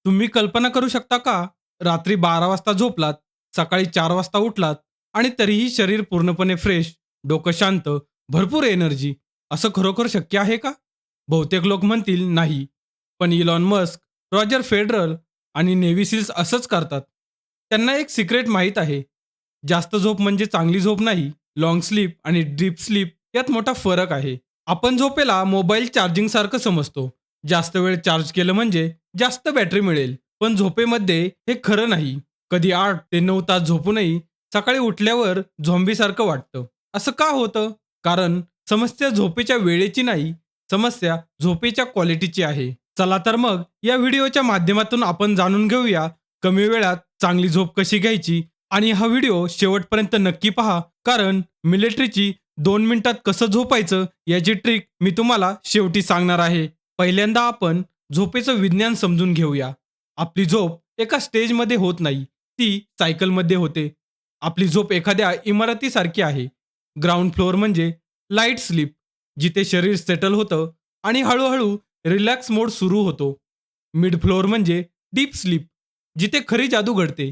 तुम्ही कल्पना करू शकता का? रात्री 12 वाजता झोपलात, सकाळी 4 वाजता उठलात आणि तरीही शरीर पूर्णपणे फ्रेश, डोकं शांत, भरपूर एनर्जी. असं खरोखर शक्य आहे का? बहुतेक लोक म्हणतील नाही. पण इलॉन मस्क, रॉजर फेडरर आणि नेव्ही सील्स असंच करतात. त्यांना एक सिक्रेट माहीत आहे. जास्त झोप म्हणजे चांगली झोप नाही. लाँग स्लीप आणि डीप स्लीप यात मोठा फरक आहे. आपण झोपेला मोबाईल चार्जिंग सारखं समजतो. जास्त वेळ चार्ज केलं म्हणजे जास्त बॅटरी मिळेल. पण झोपेमध्ये हे खरं नाही. कधी 8 ते 9 तास झोपूनही सकाळी उठल्यावर झॉम्बीसारखं वाटतं. असं का होतं? कारण समस्या झोपेच्या वेळेची नाही, समस्या झोपेच्या क्वालिटीची आहे. चला तर मग या व्हिडिओच्या माध्यमातून आपण जाणून घेऊया कमी वेळात चांगली झोप कशी घ्यायची. आणि हा व्हिडिओ शेवटपर्यंत नक्की पहा, कारण मिलिटरीची 2 मिनिटात कसं झोपायचं याची ट्रिक मी तुम्हाला शेवटी सांगणार आहे. पहिल्यांदा आपण झोपेचं विज्ञान समजून घेऊया. आपली झोप एका स्टेजमध्ये होत नाही, ती सायकलमध्ये होते. आपली झोप एखाद्या इमारतीसारखी आहे. ग्राउंड फ्लोअर म्हणजे लाईट स्लीप, जिथे शरीर सेटल होतं आणि हळूहळू रिलॅक्स मोड सुरू होतो. मिड फ्लोअर म्हणजे डीप स्लीप, जिथे खरी जादू घडते.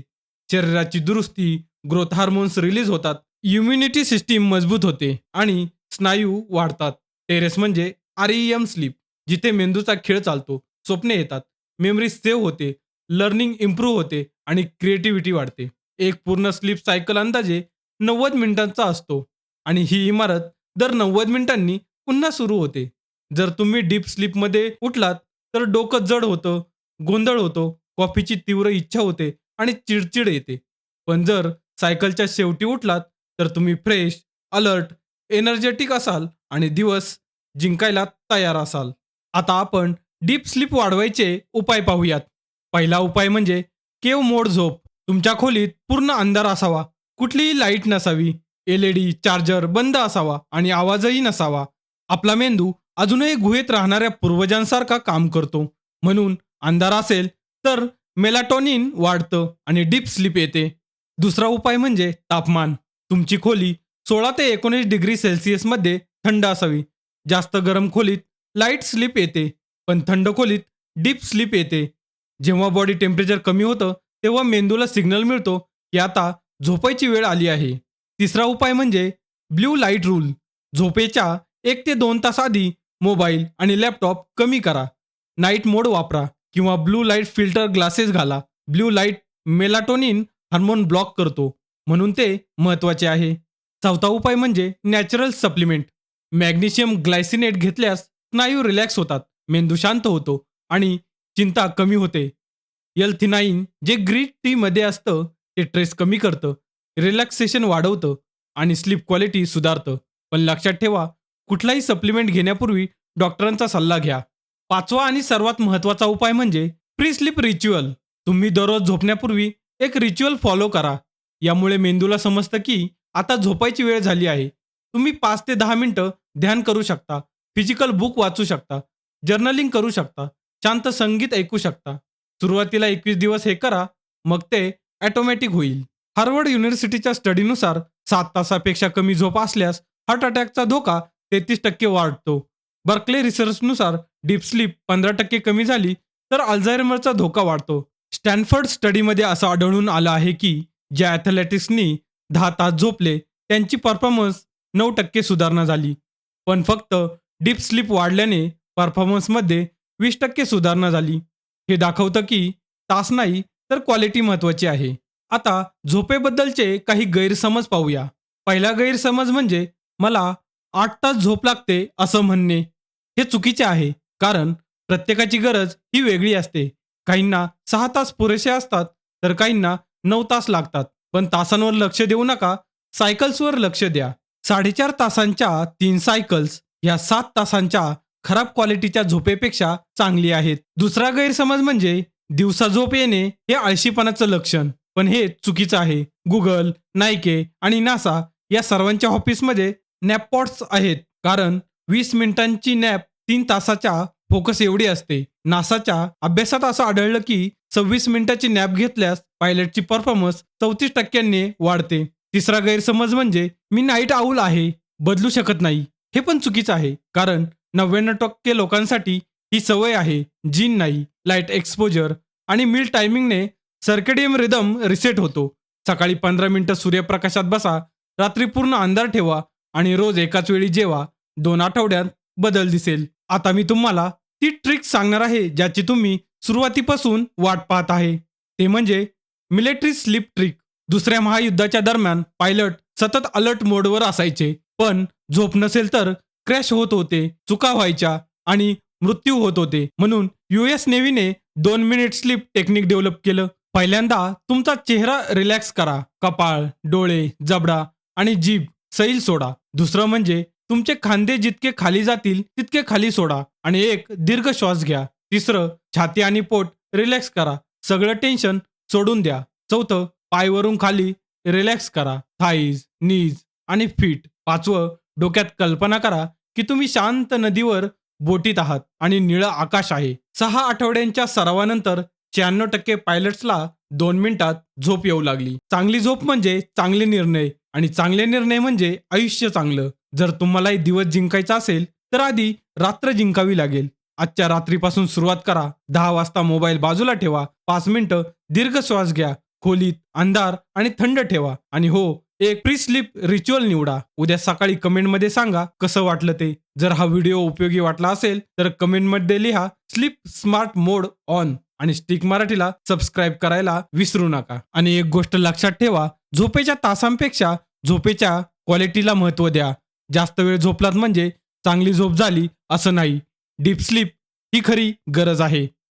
शरीराची दुरुस्ती, ग्रोथ हार्मोन्स रिलीज होतात, इम्युनिटी सिस्टीम मजबूत होते आणि स्नायू वाढतात. टेरेस म्हणजे आरईएम स्लीप, जिथे मेंदूचा खेळ चालतो, स्वप्ने येतात, मेमरी सेव्ह होते, लर्निंग इम्प्रूव्ह होते आणि क्रिएटिव्हिटी वाढते. एक पूर्ण स्लीप सायकल अंदाजे 90 मिनिटांचा असतो आणि ही इमारत दर 90 मिनिटांनी पुन्हा सुरू होते. जर तुम्ही डीप स्लीपमध्ये उठलात तर डोकं जड होतं, गोंधळ होतो, कॉफीची तीव्र इच्छा होते आणि चिडचिड येते. पण जर सायकलच्या शेवटी उठलात तर तुम्ही फ्रेश, अलर्ट, एनर्जेटिक असाल आणि दिवस जिंकायला तयार असाल. आता आपण डीप स्लीप वाढवायचे उपाय पाहूयात. पहिला उपाय म्हणजे केव मोड झोप. तुमच्या खोलीत पूर्ण अंधार असावा, कुठलीही लाईट नसावी, एलईडी चार्जर बंद असावा आणि आवाजही नसावा. आपला मेंदू अजूनही गुहेत राहणाऱ्या पूर्वजांसारखा काम करतो. म्हणून अंधार असेल तर मेलाटोनिन वाढतं आणि डीप स्लीप येते. दुसरा उपाय म्हणजे तापमान. तुमची खोली 16 ते 19 डिग्री सेल्सिअसमध्ये थंड असावी. जास्त गरम खोलीत लाईट स्लीप येते, पण थंड खोलीत डीप स्लीप येते. जेव्हा बॉडी टेम्परेचर कमी होतं तेव्हा मेंदूला सिग्नल मिळतो की आता झोपायची वेळ आली आहे. तिसरा उपाय म्हणजे ब्ल्यू लाईट रूल. झोपेच्या 1 ते 2 तास आधी मोबाईल आणि लॅपटॉप कमी करा. नाईट मोड वापरा किंवा ब्लू लाईट फिल्टर ग्लासेस घाला. Blue light melatonin hormone block करतो, म्हणून ते महत्त्वाचे आहे. चौथा उपाय म्हणजे नॅचरल सप्लिमेंट. मॅग्नेशियम ग्लायसिनेट घेतल्यास स्नायू रिलॅक्स होतात, मेंदू शांत होतो आणि चिंता कमी होते. L-थिनाइन जे ग्रीन टीमध्ये असतं ते स्ट्रेस कमी करतं, रिलॅक्सेशन वाढवतं आणि स्लीप क्वालिटी सुधारतं. पण लक्षात ठेवा, कुठलाही सप्लिमेंट घेण्यापूर्वी डॉक्टरांचा सल्ला घ्या. पाचवा आणि सर्वात महत्त्वाचा उपाय म्हणजे प्री स्लीप रिच्युअल. तुम्ही दररोज झोपण्यापूर्वी एक रिच्युअल फॉलो करा. यामुळे मेंदूला समजतं की आता झोपायची वेळ झाली आहे. तुम्ही 5 ते 10 मिनिटं ध्यान करू शकता, फिजिकल बुक वाचू शकता, जर्नलिंग करू शकता, शांत संगीत ऐकू शकता. सुरुवातीला 21 दिवस हे करा, मग ते ऑटोमॅटिक होईल. हार्वर्ड युनिव्हर्सिटीच्या स्टडीनुसार 7 तासापेक्षा कमी झोप असल्यास हार्ट अटॅकचा धोका 33% वाढतो. बर्कले रिसर्चनुसार डीप स्लीप 15% कमी झाली तर अल्झायमरचा धोका वाढतो. स्टॅनफर्ड स्टडीमध्ये असं आढळून आलं आहे की ज्या ॲथलेटिक्सनी 10 तास झोपले त्यांची परफॉर्मन्स 9% सुधारणा झाली. पण फक्त डीप स्लीप वाढल्याने परफॉर्मन्समध्ये 20% सुधारणा झाली. हे दाखवतं की तास नाही तर क्वालिटी महत्त्वाची आहे. आता झोपेबद्दलचे काही गैरसमज पाहूया. पहिला गैरसमज म्हणजे मला 8 तास झोप लागते असं म्हणणे. हे चुकीचे आहे, कारण प्रत्येकाची गरज ही वेगळी असते. काहींना 6 तास पुरेसे असतात तर काहींना 9 तास लागतात. पण तासांवर लक्ष देऊ नका, सायकल्सवर लक्ष द्या. 4.5 तासांच्या 3 सायकल्स या 7 तासांच्या खराब क्वालिटीच्या झोपेपेक्षा चांगली आहेत. दुसरा गैरसमज म्हणजे दिवसा झोप येणे हे आळशीपणाचं लक्षण. पण हे चुकीचं आहे. गुगल, नायके आणि नासा या सर्वांच्या ऑफिसमध्ये नॅपपॉड्स आहेत, कारण 20 मिनिटांची नॅप 3 तासाच्या फोकस एवढी असते. नासाच्या अभ्यासात असं आढळलं की 26 मिनिटाची नॅप घेतल्यास पायलटची परफॉर्मन्स 34% वाढते. तिसरा गैरसमज म्हणजे मी नाईट आऊल आहे, बदलू शकत नाही. हे पण चुकीचं आहे, कारण 99% लोकांसाठी ही सवय आहे, जीन नाही. लाईट एक्सपोजर, आणि मील टायमिंगने सर्केडियम रिदम रिसेट होतो. सकाळी 15 मिनिटं सूर्यप्रकाशात बसा, रात्री पूर्ण अंधार ठेवा आणि रोज एकाच वेळी जेवा. 2 आठवड्यात बदल दिसेल. आता मी तुम्हाला ती ट्रिक सांगणार आहे ज्याची तुम्ही सुरुवातीपासून वाट पाहत आहे. ते म्हणजे मिलिटरी स्लीप ट्रिक. दुसऱ्या महायुद्धाच्या दरम्यान पायलट सतत अलर्ट मोडवर असायचे, पण झोप नसेल तर क्रॅश होत होते, चुका व्हायच्या आणि मृत्यू होत होते. म्हणून युएस नेव्हीने 2 मिनिट स्लीप टेक्निक डेव्हलप केलं. पहिल्यांदा तुमचा चेहरा रिलॅक्स करा. कपाळ, डोळे, जबडा आणि जीभ सैल सोडा. दुसरं म्हणजे तुमचे खांदे जितके खाली जातील तितके खाली सोडा आणि एक दीर्घ श्वास घ्या. तिसरं, छाती आणि पोट रिलॅक्स करा. सगळं टेन्शन सोडून द्या. चौथं, पायवरून खाली रिलॅक्स करा. थाईज, नीज आणि फीट. पाचवं, डोक्यात कल्पना करा की तुम्ही शांत नदीवर बोटीत आहात आणि निळं आकाश आहे. 6 आठवड्यांच्या सरावानंतर 96% पायलट्सला 2 मिनिटात झोप येऊ लागली. चांगली झोप म्हणजे चांगले निर्णय आणि चांगले निर्णय म्हणजे आयुष्य चांगलं. जर तुम्हालाही दिवस जिंकायचा असेल तर आधी रात्र जिंकावी लागेल. आजच्या रात्रीपासून सुरुवात करा. 10 वाजता मोबाईल बाजूला ठेवा. 5 मिनिटं दीर्घ श्वास घ्या. खोलीत अंधार आणि थंड ठेवा आणि हो, एक प्री स्लीप रिच्युअल निवडा. उद्या सकाळी कमेंटमध्ये सांगा कसं वाटलं ते. जर हा व्हिडिओ उपयोगी वाटला असेल तर कमेंटमध्ये लिहा स्लीप स्मार्ट मोड ऑन आणि स्टिक मराठीला सबस्क्राईब करायला विसरू नका. आणि एक गोष्ट लक्षात ठेवा, झोपेच्या तासांपेक्षा झोपेच्या क्वालिटीला महत्त्व द्या. जास्त वेळ झोपलात म्हणजे चांगली झोप झाली असं नाही. डीप स्लीप ही खरी गरज आहे.